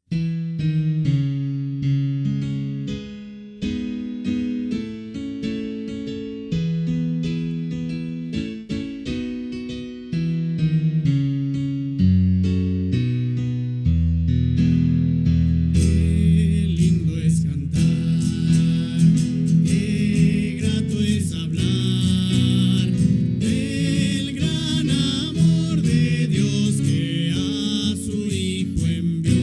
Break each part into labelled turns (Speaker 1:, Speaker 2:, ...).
Speaker 1: Qué lindo es cantar, qué grato es hablar del gran amor de Dios que a su Hijo envió.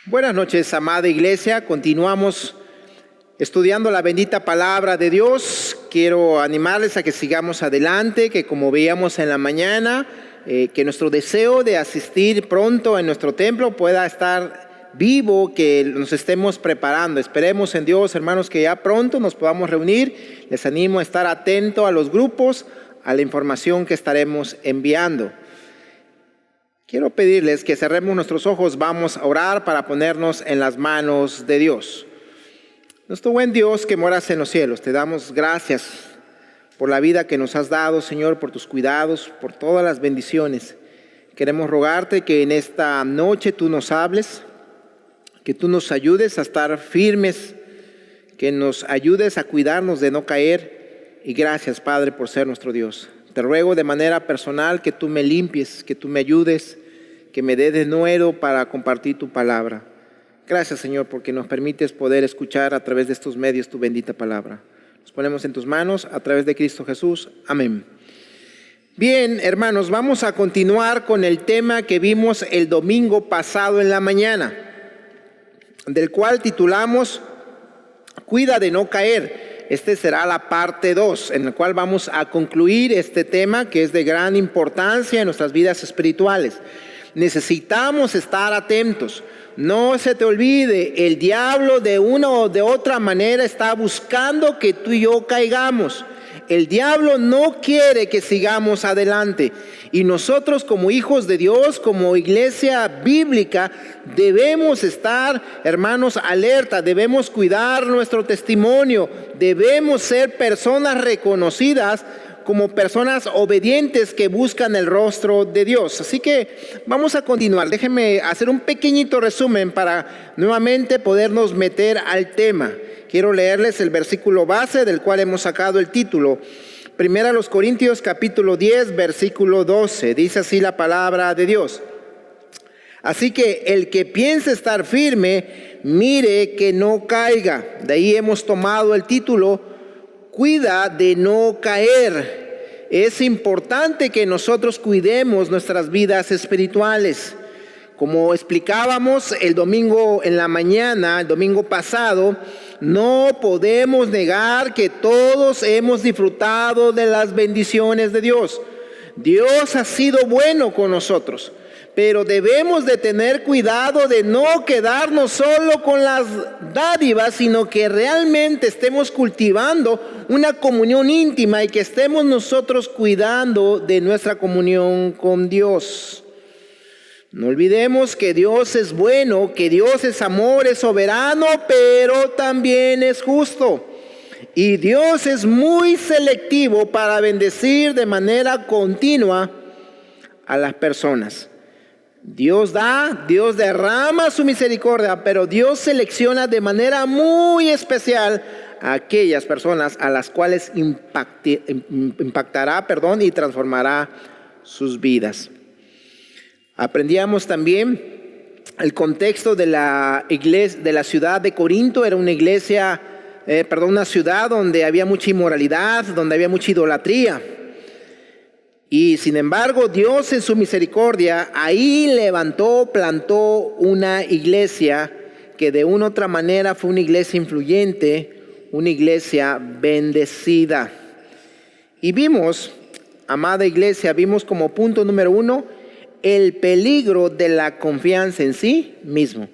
Speaker 2: Buenas noches, amada iglesia. Continuamos estudiando la bendita palabra de Dios. Quiero animarles a que sigamos adelante, que como veíamos en la mañana, que nuestro deseo de asistir pronto en nuestro templo pueda estar vivo, que nos estemos preparando. Esperemos en Dios, hermanos, que ya pronto nos podamos reunir. Les animo a estar atento a los grupos, a la información que estaremos enviando. Quiero pedirles que cerremos nuestros ojos, vamos a orar para ponernos en las manos de Dios. Nuestro buen Dios que moras en los cielos, te damos gracias por la vida que nos has dado, Señor, por tus cuidados, por todas las bendiciones. Queremos rogarte que en esta noche tú nos hables, que tú nos ayudes a estar firmes, que nos ayudes a cuidarnos de no caer. Y gracias, Padre, por ser nuestro Dios. Te ruego de manera personal que tú me limpies, que tú me ayudes, que me des de nuevo para compartir tu palabra. Gracias, Señor, porque nos permites poder escuchar a través de estos medios tu bendita palabra. Nos ponemos en tus manos a través de Cristo Jesús. Amén. Bien, hermanos, vamos a continuar con el tema que vimos el domingo pasado en la mañana, del cual titulamos Cuida de no caer. Esta será la parte 2, en la cual vamos a concluir este tema que es de gran importancia en nuestras vidas espirituales. Necesitamos estar atentos. No se te olvide, el diablo de una o de otra manera está buscando que tú y yo caigamos. El diablo no quiere que sigamos adelante. Y nosotros como hijos de Dios, como iglesia bíblica, debemos estar, hermanos, alerta. Debemos cuidar nuestro testimonio. Debemos ser personas reconocidas como personas obedientes que buscan el rostro de Dios. Así que vamos a continuar. Déjenme hacer un pequeñito resumen para nuevamente podernos meter al tema. Quiero leerles el versículo base del cual hemos sacado el título. Primera a los Corintios capítulo 10, versículo 12. Dice así la palabra de Dios. Así que el que piense estar firme, mire que no caiga. De ahí hemos tomado el título, Cuida de no caer. Es importante que nosotros cuidemos nuestras vidas espirituales. Como explicábamos el domingo en la mañana, el domingo pasado, no podemos negar que todos hemos disfrutado de las bendiciones de Dios. Dios ha sido bueno con nosotros, pero debemos de tener cuidado de no quedarnos solo con las dádivas, sino que realmente estemos cultivando una comunión íntima y que estemos nosotros cuidando de nuestra comunión con Dios. No olvidemos que Dios es bueno, que Dios es amor, es soberano, pero también es justo. Y Dios es muy selectivo para bendecir de manera continua a las personas. Dios da, Dios derrama su misericordia, pero Dios selecciona de manera muy especial a aquellas personas a las cuales impactará y transformará sus vidas. Aprendíamos también el contexto de la iglesia, de la ciudad de Corinto. Era una una ciudad donde había mucha inmoralidad, donde había mucha idolatría. Y sin embargo, Dios en su misericordia ahí plantó una iglesia que de una u otra manera fue una iglesia influyente, una iglesia bendecida. Y vimos, amada iglesia, vimos como punto número 1, el peligro de la confianza en sí mismo.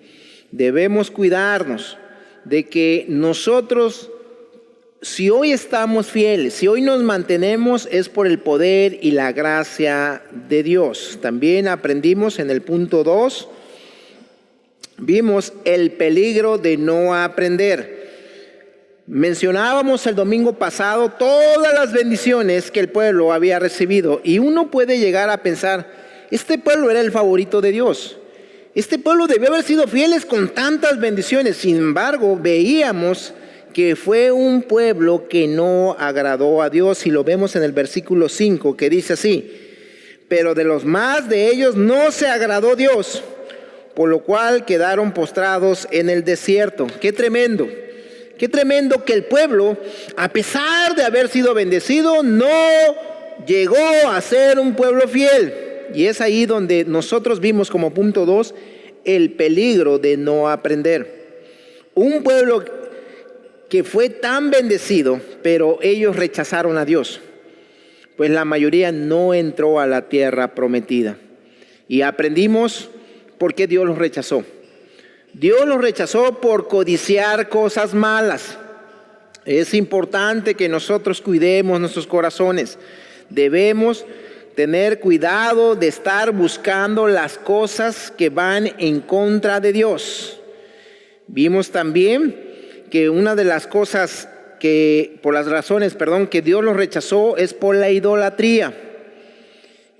Speaker 2: Debemos cuidarnos de que nosotros, si hoy estamos fieles, si hoy nos mantenemos, es por el poder y la gracia de Dios. También aprendimos en el punto 2, vimos el peligro de no aprender. Mencionábamos el domingo pasado todas las bendiciones que el pueblo había recibido, y uno puede llegar a pensar, este pueblo era el favorito de Dios. Este pueblo debió haber sido fieles con tantas bendiciones. Sin embargo, veíamos que fue un pueblo que no agradó a Dios, y lo vemos en el versículo 5, que dice así: pero de los más de ellos no se agradó Dios, por lo cual quedaron postrados en el desierto. Qué tremendo que el pueblo, a pesar de haber sido bendecido, no llegó a ser un pueblo fiel. Y es ahí donde nosotros vimos como punto 2 el peligro de no aprender. Un pueblo que fue tan bendecido, pero ellos rechazaron a Dios, pues la mayoría no entró a la tierra prometida. Y aprendimos por qué Dios los rechazó. Dios los rechazó por codiciar cosas malas. Es importante que nosotros cuidemos nuestros corazones. Debemos tener cuidado de estar buscando las cosas que van en contra de Dios. Vimos también que una de las cosas por las razones que Dios los rechazó es por la idolatría.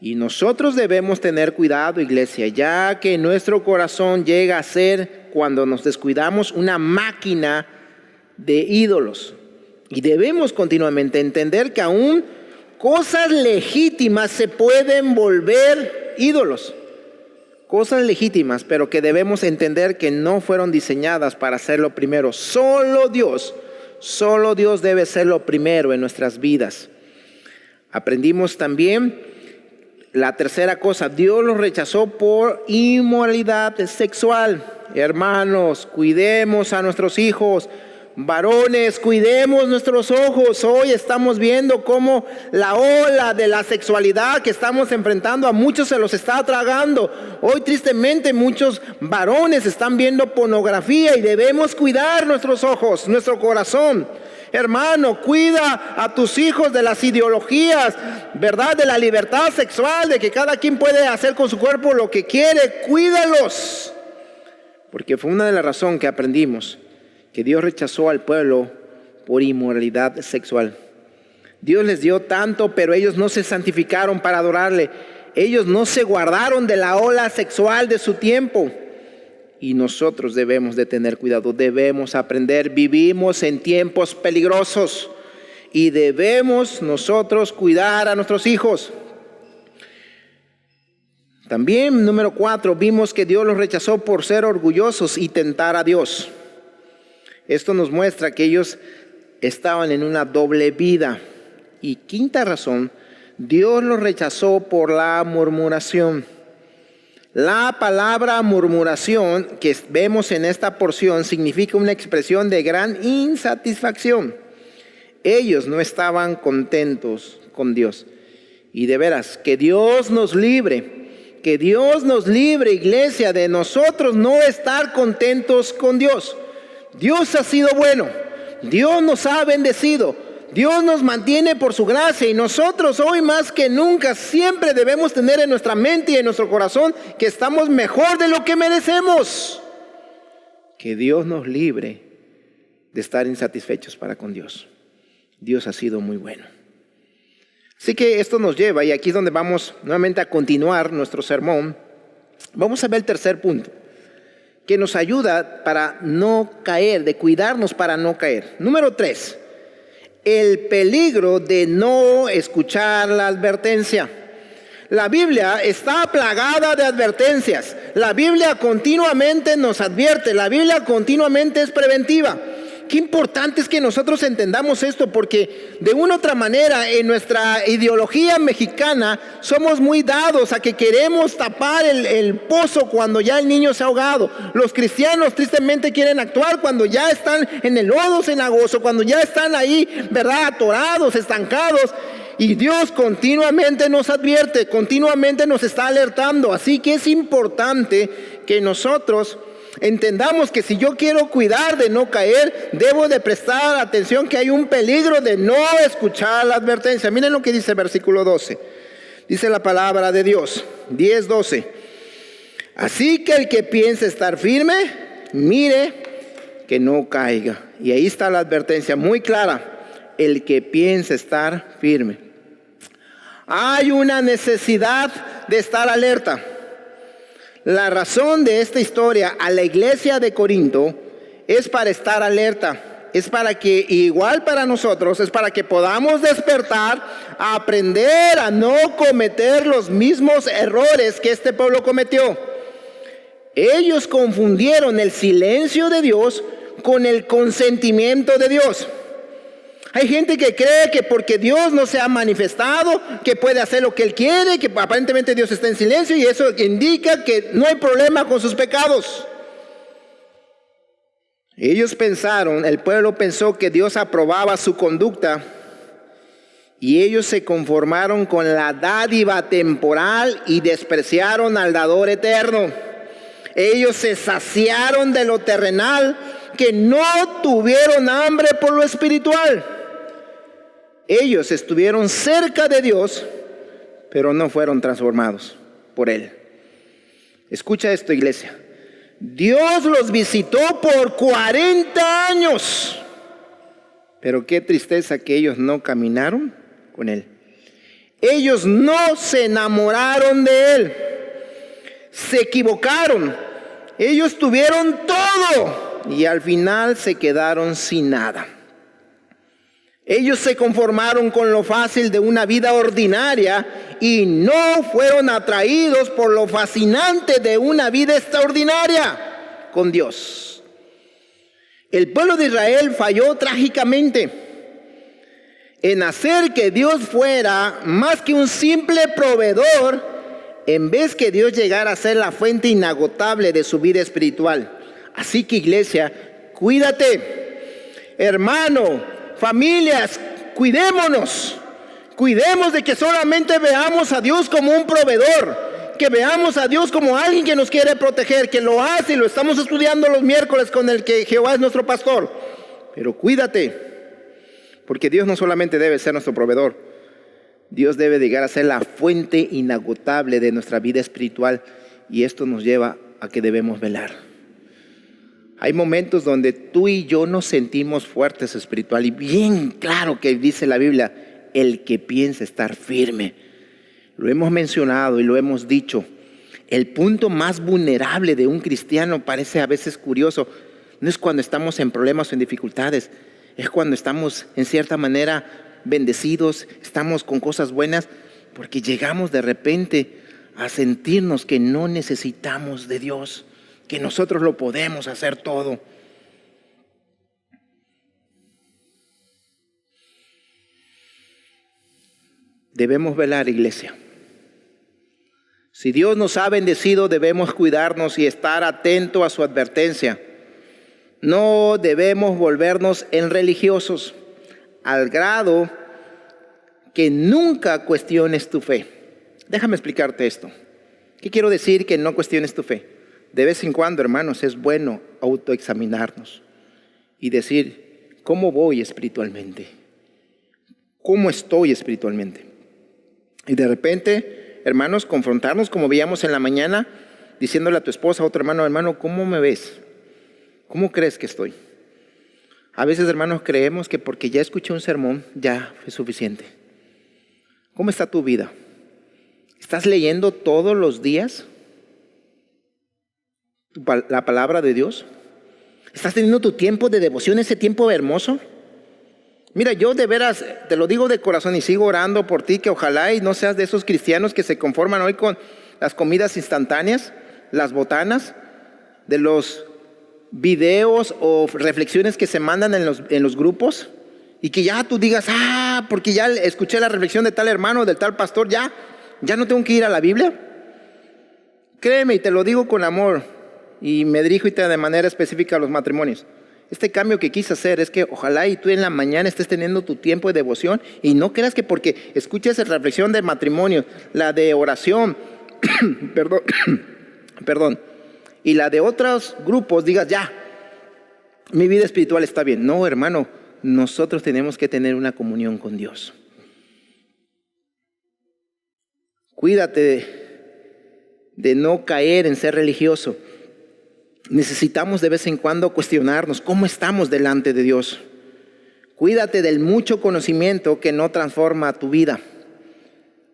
Speaker 2: Y nosotros debemos tener cuidado, iglesia, ya que nuestro corazón llega a ser, cuando nos descuidamos, una máquina de ídolos. Y debemos continuamente entender que aún cosas legítimas se pueden volver ídolos. Cosas legítimas, pero que debemos entender que no fueron diseñadas para ser lo primero. Solo Dios debe ser lo primero en nuestras vidas. Aprendimos también la tercera cosa: Dios los rechazó por inmoralidad sexual. Hermanos, cuidemos a nuestros hijos. Varones, cuidemos nuestros ojos. Hoy estamos viendo cómo la ola de la sexualidad que estamos enfrentando a muchos se los está tragando. Hoy tristemente muchos varones están viendo pornografía y debemos cuidar nuestros ojos, nuestro corazón. Hermano, cuida a tus hijos de las ideologías, ¿verdad? De la libertad sexual, de que cada quien puede hacer con su cuerpo lo que quiere. Cuídalos. Porque fue una de las razones que aprendimos, que Dios rechazó al pueblo por inmoralidad sexual. Dios les dio tanto, pero ellos no se santificaron para adorarle. Ellos no se guardaron de la ola sexual de su tiempo. Y nosotros debemos de tener cuidado, debemos aprender. Vivimos en tiempos peligrosos y debemos nosotros cuidar a nuestros hijos. También, número 4, vimos que Dios los rechazó por ser orgullosos y tentar a Dios. Esto nos muestra que ellos estaban en una doble vida. Y quinta razón, Dios los rechazó por la murmuración. La palabra murmuración que vemos en esta porción significa una expresión de gran insatisfacción. Ellos no estaban contentos con Dios. Y de veras, que Dios nos libre, iglesia, de nosotros no estar contentos con Dios. Dios ha sido bueno, Dios nos ha bendecido, Dios nos mantiene por su gracia, y nosotros hoy más que nunca siempre debemos tener en nuestra mente y en nuestro corazón que estamos mejor de lo que merecemos. Que Dios nos libre de estar insatisfechos para con Dios. Dios ha sido muy bueno. Así que esto nos lleva, y aquí es donde vamos nuevamente a continuar nuestro sermón. Vamos a ver el tercer punto, que nos ayuda para no caer, de cuidarnos para no caer. Número 3, el peligro de no escuchar la advertencia. La Biblia está plagada de advertencias. La Biblia continuamente nos advierte. La Biblia continuamente es preventiva. Qué importante es que nosotros entendamos esto, porque de una u otra manera en nuestra ideología mexicana somos muy dados a que queremos tapar el pozo cuando ya el niño se ha ahogado. Los cristianos tristemente quieren actuar cuando ya están en el lodo cenagoso, cuando ya están ahí, ¿verdad?, atorados, estancados. Y Dios continuamente nos advierte, continuamente nos está alertando. Así que es importante que nosotros entendamos que si yo quiero cuidar de no caer, debo de prestar atención que hay un peligro de no escuchar la advertencia. Miren lo que dice el versículo 12. Dice la palabra de Dios, 10:12. Así que el que piense estar firme, mire que no caiga. Y ahí está la advertencia muy clara. El que piense estar firme. Hay una necesidad de estar alerta. La razón de esta historia a la iglesia de Corinto es para estar alerta. Es para que, igual para nosotros, es para que podamos despertar, a aprender a no cometer los mismos errores que este pueblo cometió. Ellos confundieron el silencio de Dios con el consentimiento de Dios. Hay gente que cree que porque Dios no se ha manifestado, que puede hacer lo que Él quiere, que aparentemente Dios está en silencio y eso indica que no hay problema con sus pecados. Ellos pensaron, el pueblo pensó que Dios aprobaba su conducta y ellos se conformaron con la dádiva temporal y despreciaron al dador eterno. Ellos se saciaron de lo terrenal, que no tuvieron hambre por lo espiritual. Ellos estuvieron cerca de Dios, pero no fueron transformados por Él. Escucha esto, iglesia. Dios los visitó por 40 años. Pero qué tristeza que ellos no caminaron con Él. Ellos no se enamoraron de Él. Se equivocaron. Ellos tuvieron todo y al final se quedaron sin nada. Ellos se conformaron con lo fácil de una vida ordinaria y no fueron atraídos por lo fascinante de una vida extraordinaria con Dios. El pueblo de Israel falló trágicamente en hacer que Dios fuera más que un simple proveedor, en vez que Dios llegara a ser la fuente inagotable de su vida espiritual. Así que, iglesia, cuídate, hermano, familias, cuidémonos. Cuidemos de que solamente veamos a Dios como un proveedor, que veamos a Dios como alguien que nos quiere proteger, que lo hace y lo estamos estudiando los miércoles con el que Jehová es nuestro pastor. Pero cuídate, porque Dios no solamente debe ser nuestro proveedor, Dios debe llegar a ser la fuente inagotable de nuestra vida espiritual, y esto nos lleva a que debemos velar. Hay momentos donde tú y yo nos sentimos fuertes espiritual, y bien claro que dice la Biblia, el que piensa estar firme. Lo hemos mencionado y lo hemos dicho. El punto más vulnerable de un cristiano, parece a veces curioso, no es cuando estamos en problemas o en dificultades, es cuando estamos en cierta manera bendecidos, estamos con cosas buenas, porque llegamos de repente a sentirnos que no necesitamos de Dios, que nosotros lo podemos hacer todo. Debemos velar, iglesia. Si Dios nos ha bendecido, debemos cuidarnos y estar atentos a su advertencia. No debemos volvernos en religiosos al grado que nunca cuestiones tu fe. Déjame explicarte esto. ¿Qué quiero decir que no cuestiones tu fe? De vez en cuando, hermanos, es bueno autoexaminarnos y decir, ¿cómo voy espiritualmente? ¿Cómo estoy espiritualmente? Y de repente, hermanos, confrontarnos como veíamos en la mañana, diciéndole a tu esposa, a otro hermano, hermano, ¿cómo me ves? ¿Cómo crees que estoy? A veces, hermanos, creemos que porque ya escuché un sermón, ya fue suficiente. ¿Cómo está tu vida? ¿Estás leyendo todos los días la palabra de Dios? ¿Estás teniendo tu tiempo de devoción, ese tiempo hermoso? Mira, yo de veras, te lo digo de corazón y sigo orando por ti, que ojalá y no seas de esos cristianos que se conforman hoy con las comidas instantáneas, las botanas, de los videos o reflexiones que se mandan en los grupos, y que ya tú digas, porque ya escuché la reflexión de tal hermano, del tal pastor, ya no tengo que ir a la Biblia. Créeme, y te lo digo con amor, y me dirijo de manera específica a los matrimonios. Este cambio que quise hacer es que ojalá y tú en la mañana estés teniendo tu tiempo de devoción, y no creas que porque escuches la reflexión de matrimonio, la de oración, perdón, y la de otros grupos, digas, ya, mi vida espiritual está bien. No, hermano, nosotros tenemos que tener una comunión con Dios. Cuídate de no caer en ser religioso. Necesitamos de vez en cuando cuestionarnos cómo estamos delante de Dios. Cuídate del mucho conocimiento que no transforma tu vida.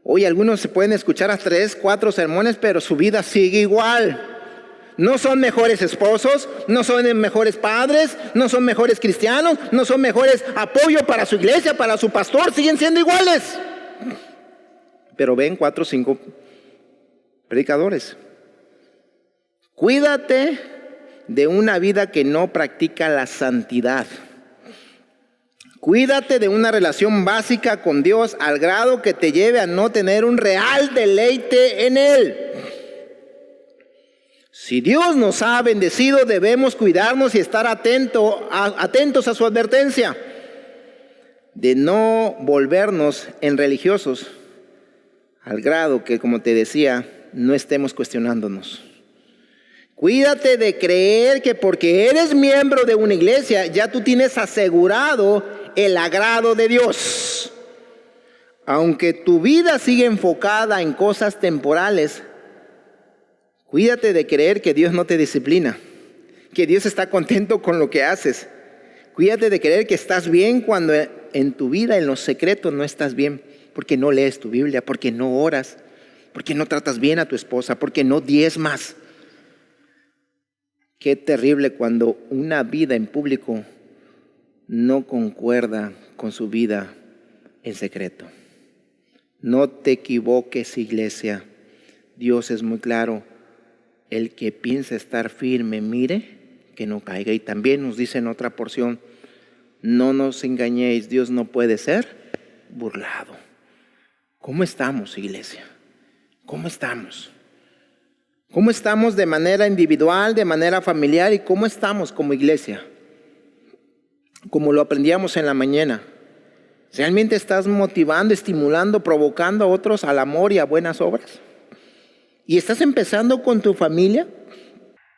Speaker 2: Hoy algunos se pueden escuchar hasta 3, 4 sermones, pero su vida sigue igual. No son mejores esposos, no son mejores padres, no son mejores cristianos, no son mejores apoyo para su iglesia, para su pastor, siguen siendo iguales. Pero ven 4 o 5 predicadores. Cuídate de una vida que no practica la santidad. Cuídate de una relación básica con Dios al grado que te lleve a no tener un real deleite en Él. Si Dios nos ha bendecido, debemos cuidarnos y estar atentos a su advertencia de no volvernos en religiosos al grado que, como te decía, no estemos cuestionándonos. Cuídate de creer que porque eres miembro de una iglesia ya tú tienes asegurado el agrado de Dios. Aunque tu vida sigue enfocada en cosas temporales, cuídate de creer que Dios no te disciplina, que Dios está contento con lo que haces. Cuídate de creer que estás bien cuando en tu vida, en los secretos, no estás bien, porque no lees tu Biblia, porque no oras, porque no tratas bien a tu esposa, porque no diezmas. Qué terrible cuando una vida en público no concuerda con su vida en secreto. No te equivoques, iglesia. Dios es muy claro. El que piensa estar firme, mire que no caiga. Y también nos dice en otra porción, no nos engañéis, Dios no puede ser burlado. ¿Cómo estamos, iglesia? ¿Cómo estamos? ¿Cómo estamos de manera individual, de manera familiar y cómo estamos como iglesia? Como lo aprendíamos en la mañana. ¿Realmente estás motivando, estimulando, provocando a otros al amor y a buenas obras? ¿Y estás empezando con tu familia?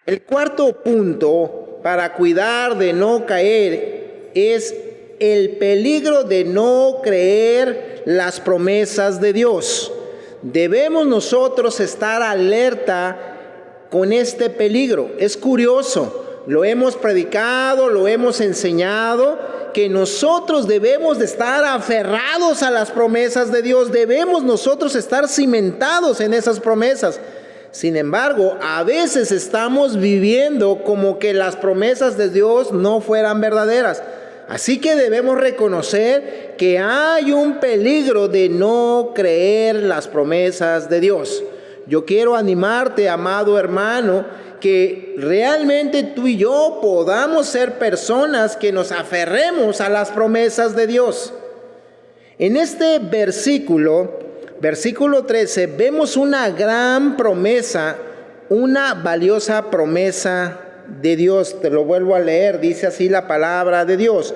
Speaker 2: El cuarto punto para cuidar de no caer es el peligro de no creer las promesas de Dios. Debemos nosotros estar alerta con este peligro. Es curioso, lo hemos predicado, lo hemos enseñado, que nosotros debemos de estar aferrados a las promesas de Dios. Debemos nosotros estar cimentados en esas promesas. Sin embargo, a veces estamos viviendo como que las promesas de Dios no fueran verdaderas. Así que debemos reconocer que hay un peligro de no creer las promesas de Dios. Yo quiero animarte, amado hermano, que realmente tú y yo podamos ser personas que nos aferremos a las promesas de Dios. En este versículo 13, vemos una gran promesa, una valiosa promesa de Dios. Te lo vuelvo a leer, dice así la palabra de Dios.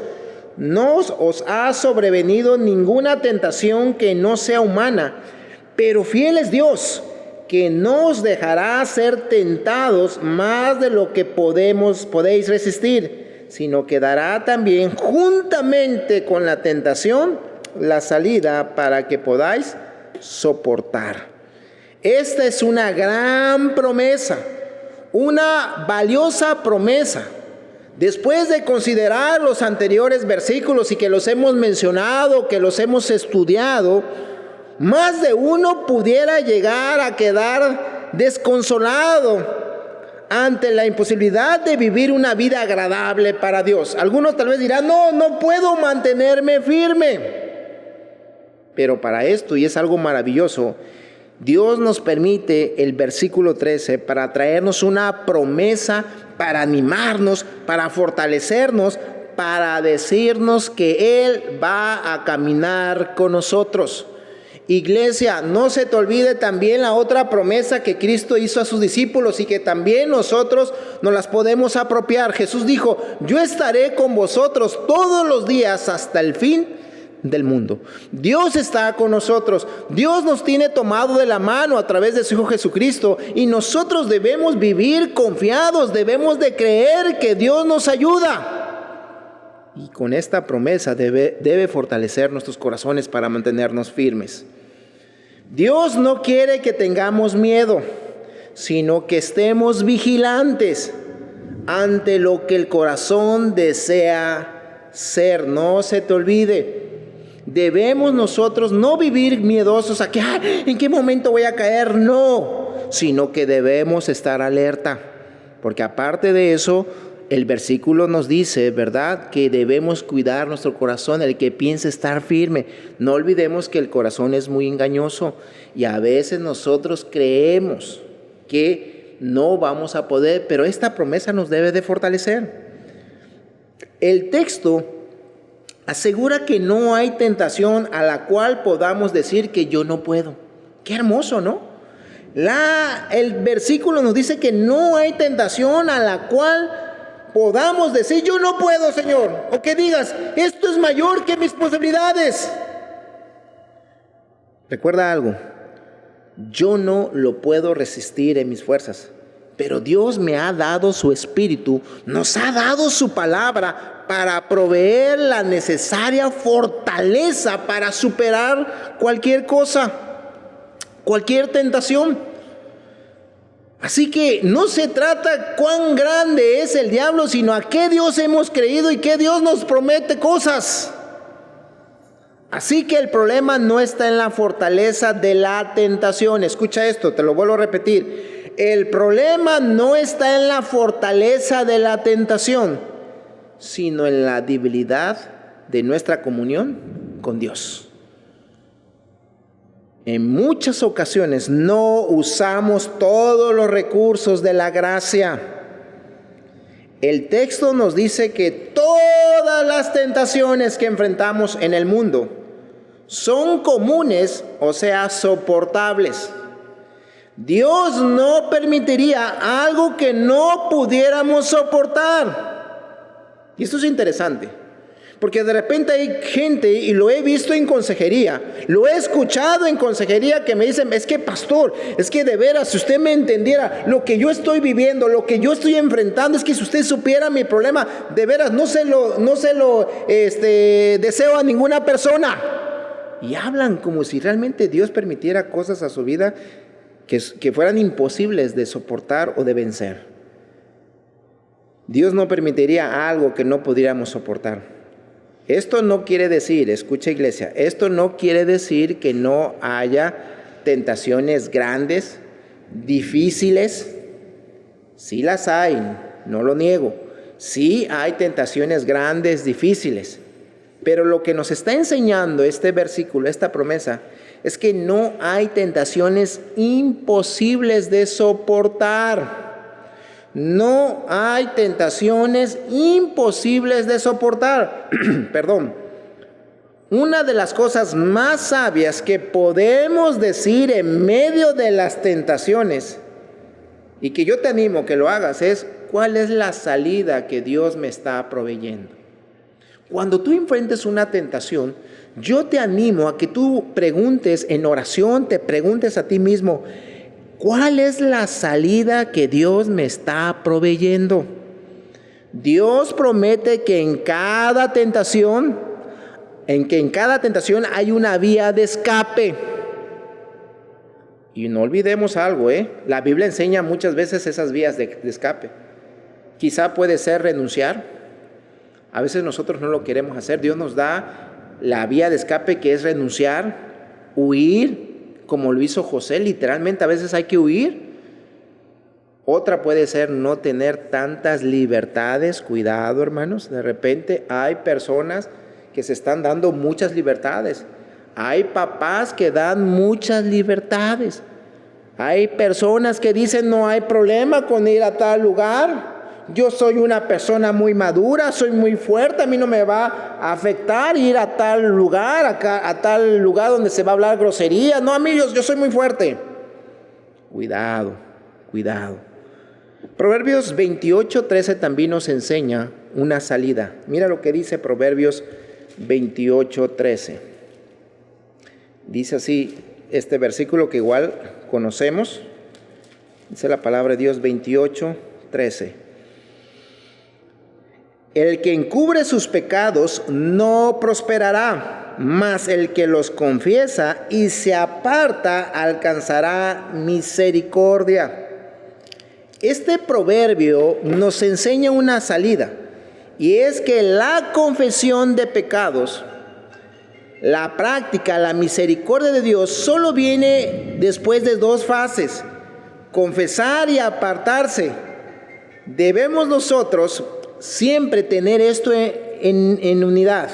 Speaker 2: No os ha sobrevenido ninguna tentación que no sea humana, pero fiel es Dios, que no os dejará ser tentados más de lo que podéis resistir, sino que dará también juntamente con la tentación la salida para que podáis soportar. Esta es una gran promesa, una valiosa promesa. Después de considerar los anteriores versículos y que los hemos mencionado, que los hemos estudiado, más de uno pudiera llegar a quedar desconsolado ante la imposibilidad de vivir una vida agradable para Dios. Algunos tal vez dirán, no puedo mantenerme firme. Pero para esto, y es algo maravilloso, Dios nos permite el versículo 13 para traernos una promesa, para animarnos, para fortalecernos, para decirnos que Él va a caminar con nosotros. Iglesia, no se te olvide también la otra promesa que Cristo hizo a sus discípulos y que también nosotros nos las podemos apropiar. Jesús dijo, yo estaré con vosotros todos los días hasta el fin del mundo. Dios está con nosotros. Dios nos tiene tomado de la mano a través de su Hijo Jesucristo y nosotros debemos vivir confiados, debemos de creer que Dios nos ayuda. Y con esta promesa debe fortalecer nuestros corazones para mantenernos firmes. Dios no quiere que tengamos miedo, sino que estemos vigilantes ante lo que el corazón desea ser. No se te olvide. Debemos nosotros no vivir miedosos a que ¿en qué momento voy a caer? No, sino que debemos estar alerta. Porque aparte de eso, el versículo nos dice, ¿verdad?, que debemos cuidar nuestro corazón, el que piense estar firme. No olvidemos que el corazón es muy engañoso y a veces nosotros creemos que no vamos a poder, pero esta promesa nos debe de fortalecer. El texto Asegura que no hay tentación a la cual podamos decir que yo no puedo. Qué hermoso, ¿no? El versículo nos dice que no hay tentación a la cual podamos decir yo no puedo, Señor. O que digas, esto es mayor que mis posibilidades. Recuerda algo, yo no lo puedo resistir en mis fuerzas, pero Dios me ha dado su espíritu, nos ha dado su palabra para proveer la necesaria fortaleza para superar cualquier cosa, cualquier tentación. Así que no se trata cuán grande es el diablo, sino a qué Dios hemos creído y qué Dios nos promete cosas. Así que el problema no está en la fortaleza de la tentación. Escucha esto, te lo vuelvo a repetir. El problema no está en la fortaleza de la tentación, sino en la debilidad de nuestra comunión con Dios. En muchas ocasiones no usamos todos los recursos de la gracia. El texto nos dice que todas las tentaciones que enfrentamos en el mundo son comunes, o sea, soportables. Dios no permitiría algo que no pudiéramos soportar. Y esto es interesante, porque de repente hay gente, y lo he visto en consejería, lo he escuchado en consejería, que me dicen, es que pastor, es que de veras, si usted me entendiera lo que yo estoy viviendo, lo que yo estoy enfrentando, es que si usted supiera mi problema, de veras no se lo deseo a ninguna persona. Y hablan como si realmente Dios permitiera cosas a su vida que fueran imposibles de soportar o de vencer. Dios no permitiría algo que no pudiéramos soportar. Esto no quiere decir, escucha iglesia, esto no quiere decir que no haya tentaciones grandes, difíciles. Sí las hay, no lo niego. Sí hay tentaciones grandes, difíciles. Pero lo que nos está enseñando este versículo, esta promesa, es que no hay tentaciones imposibles de soportar. No hay tentaciones imposibles de soportar. Perdón. Una de las cosas más sabias que podemos decir en medio de las tentaciones, y que yo te animo que lo hagas, es ¿cuál es la salida que Dios me está proveyendo? Cuando tú enfrentes una tentación, yo te animo a que tú preguntes en oración, te preguntes a ti mismo, ¿cuál es la salida que Dios me está proveyendo? Dios promete que en cada tentación hay una vía de escape. Y no olvidemos algo, la Biblia enseña muchas veces esas vías de escape. Quizá puede ser renunciar. A veces nosotros no lo queremos hacer. Dios nos da la vía de escape, que es renunciar, huir, como lo hizo José. Literalmente a veces hay que huir. Otra puede ser no tener tantas libertades. Cuidado, hermanos. De repente hay personas que se están dando muchas libertades. Hay papás que dan muchas libertades. Hay personas que dicen no hay problema con ir a tal lugar. Yo soy una persona muy madura, soy muy fuerte, a mí no me va a afectar ir a tal lugar, a tal lugar donde se va a hablar grosería. No, amigos, yo soy muy fuerte. Cuidado, cuidado. Proverbios 28:13 también nos enseña una salida. Mira lo que dice Proverbios 28:13. Dice así este versículo que igual conocemos. Dice la palabra de Dios 28:13. El que encubre sus pecados no prosperará, mas el que los confiesa y se aparta alcanzará misericordia. Este proverbio nos enseña una salida, y es que la confesión de pecados, la práctica, la misericordia de Dios solo viene después de dos fases: confesar y apartarse. Debemos nosotros siempre tener esto en unidad.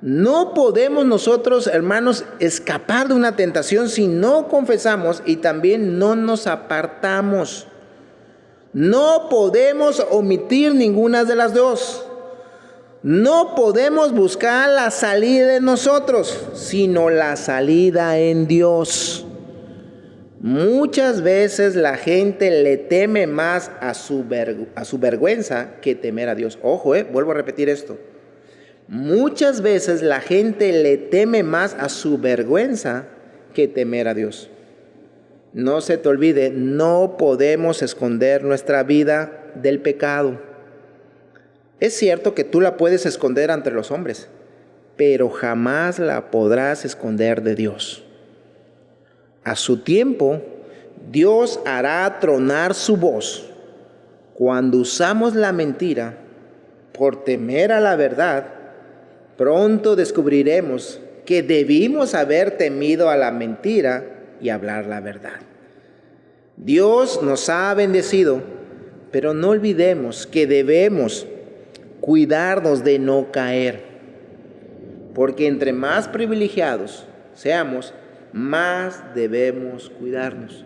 Speaker 2: No podemos nosotros, hermanos, escapar de una tentación si no confesamos y también no nos apartamos. No podemos omitir ninguna de las dos. No podemos buscar la salida en nosotros, sino la salida en Dios. Muchas veces la gente le teme más a su vergüenza que temer a Dios. Ojo, vuelvo a repetir esto. Muchas veces la gente le teme más a su vergüenza que temer a Dios. No se te olvide, no podemos esconder nuestra vida del pecado. Es cierto que tú la puedes esconder ante los hombres, pero jamás la podrás esconder de Dios. A su tiempo, Dios hará tronar su voz. Cuando usamos la mentira por temer a la verdad, pronto descubriremos que debimos haber temido a la mentira y hablar la verdad. Dios nos ha bendecido, pero no olvidemos que debemos cuidarnos de no caer, porque entre más privilegiados seamos, más debemos cuidarnos.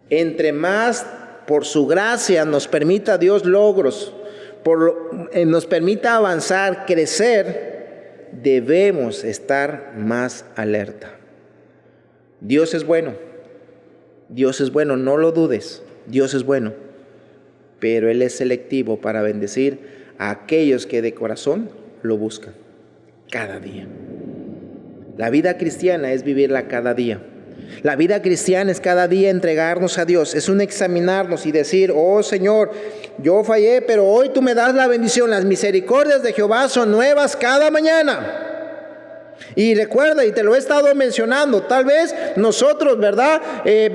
Speaker 2: Entre más por su gracia nos permita Dios logros, nos permita avanzar, crecer, debemos estar más alerta. Dios es bueno, no lo dudes, Dios es bueno, pero Él es selectivo para bendecir a aquellos que de corazón lo buscan cada día. La vida cristiana es vivirla cada día. La vida cristiana es cada día entregarnos a Dios, es un examinarnos y decir: oh Señor, yo fallé, pero hoy tú me das la bendición. Las misericordias de Jehová son nuevas cada mañana. Y recuerda, y te lo he estado mencionando, tal vez nosotros, ¿verdad?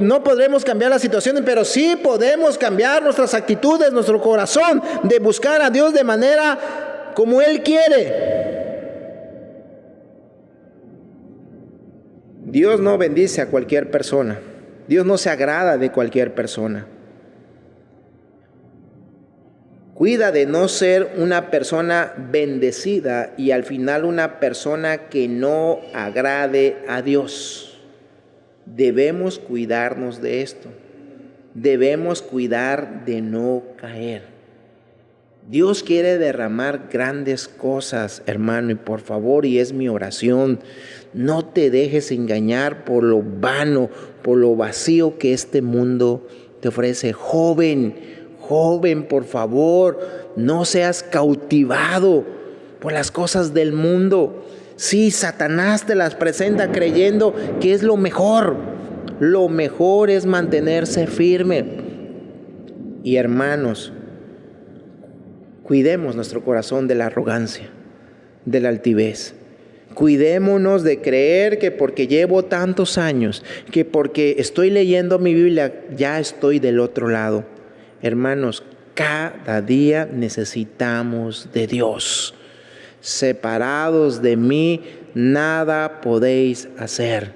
Speaker 2: No podremos cambiar las situaciones, pero sí podemos cambiar nuestras actitudes, nuestro corazón, de buscar a Dios de manera como Él quiere. Dios no bendice a cualquier persona. Dios no se agrada de cualquier persona. Cuida de no ser una persona bendecida y al final una persona que no agrade a Dios. Debemos cuidarnos de esto. Debemos cuidar de no caer. Dios quiere derramar grandes cosas, hermano, y por favor, y es mi oración, no te dejes engañar por lo vano, por lo vacío que este mundo te ofrece. Joven, por favor, no seas cautivado por las cosas del mundo. Sí, Satanás te las presenta creyendo que es lo mejor. Lo mejor es mantenerse firme. Y hermanos, cuidemos nuestro corazón de la arrogancia, de la altivez. Cuidémonos de creer que porque llevo tantos años, que porque estoy leyendo mi Biblia, ya estoy del otro lado. Hermanos, cada día necesitamos de Dios. Separados de mí, nada podéis hacer.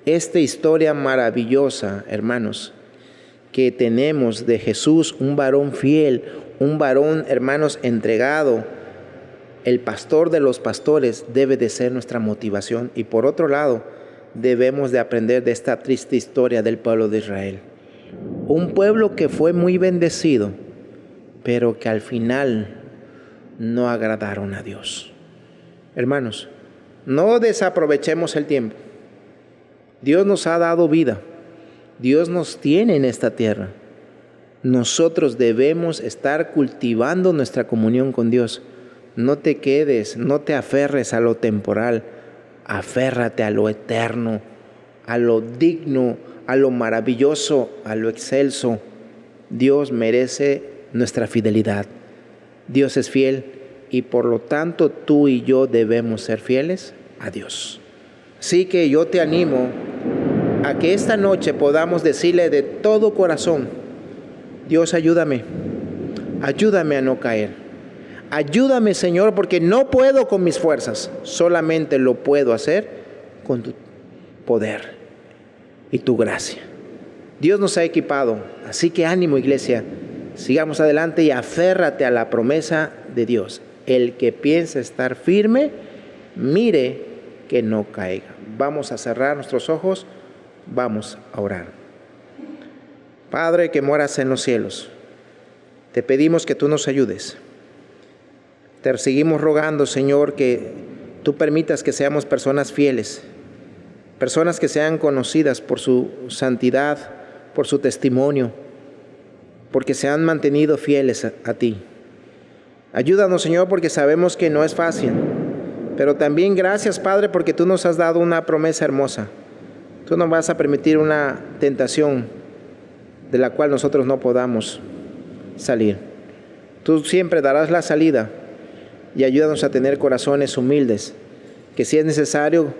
Speaker 2: Esta historia maravillosa, hermanos, que tenemos de Jesús, un varón fiel, un varón, hermanos, entregado, el pastor de los pastores, debe de ser nuestra motivación. Y por otro lado, debemos de aprender de esta triste historia del pueblo de Israel. Un pueblo que fue muy bendecido, pero que al final no agradaron a Dios. Hermanos, no desaprovechemos el tiempo. Dios nos ha dado vida. Dios nos tiene en esta tierra. Nosotros debemos estar cultivando nuestra comunión con Dios. No te quedes, no te aferres a lo temporal. Aférrate a lo eterno, a lo digno, a lo maravilloso, a lo excelso. Dios merece nuestra fidelidad. Dios es fiel y por lo tanto tú y yo debemos ser fieles a Dios. Así que yo te animo a que esta noche podamos decirle de todo corazón: Dios, ayúdame a no caer. Ayúdame, Señor, porque no puedo con mis fuerzas, solamente lo puedo hacer con tu poder y tu gracia. Dios nos ha equipado, así que ánimo, iglesia, sigamos adelante y aférrate a la promesa de Dios. El que piensa estar firme, mire que no caiga. Vamos a cerrar nuestros ojos, vamos a orar. Padre que moras en los cielos, te pedimos que tú nos ayudes. Te seguimos rogando, Señor, que tú permitas que seamos personas fieles, personas que sean conocidas por su santidad, por su testimonio, porque se han mantenido fieles a ti. Ayúdanos, Señor, porque sabemos que no es fácil, pero también gracias, Padre, porque tú nos has dado una promesa hermosa. Tú no vas a permitir una tentación de la cual nosotros no podamos salir. Tú siempre darás la salida y ayúdanos a tener corazones humildes, que si es necesario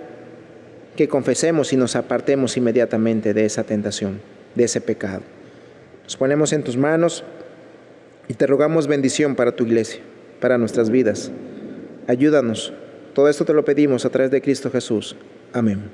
Speaker 2: que confesemos y nos apartemos inmediatamente de esa tentación, de ese pecado. Nos ponemos en tus manos y te rogamos bendición para tu iglesia, para nuestras vidas. Ayúdanos. Todo esto te lo pedimos a través de Cristo Jesús. Amén.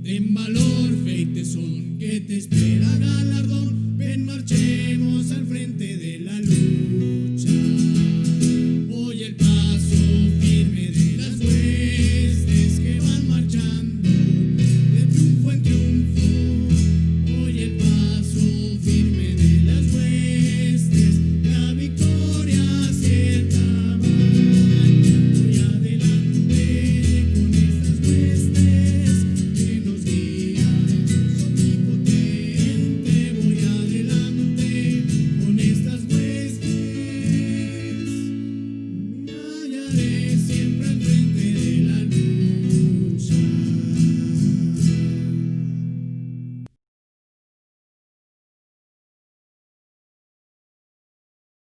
Speaker 1: Ten valor, fe y tesón, que te espera ganar.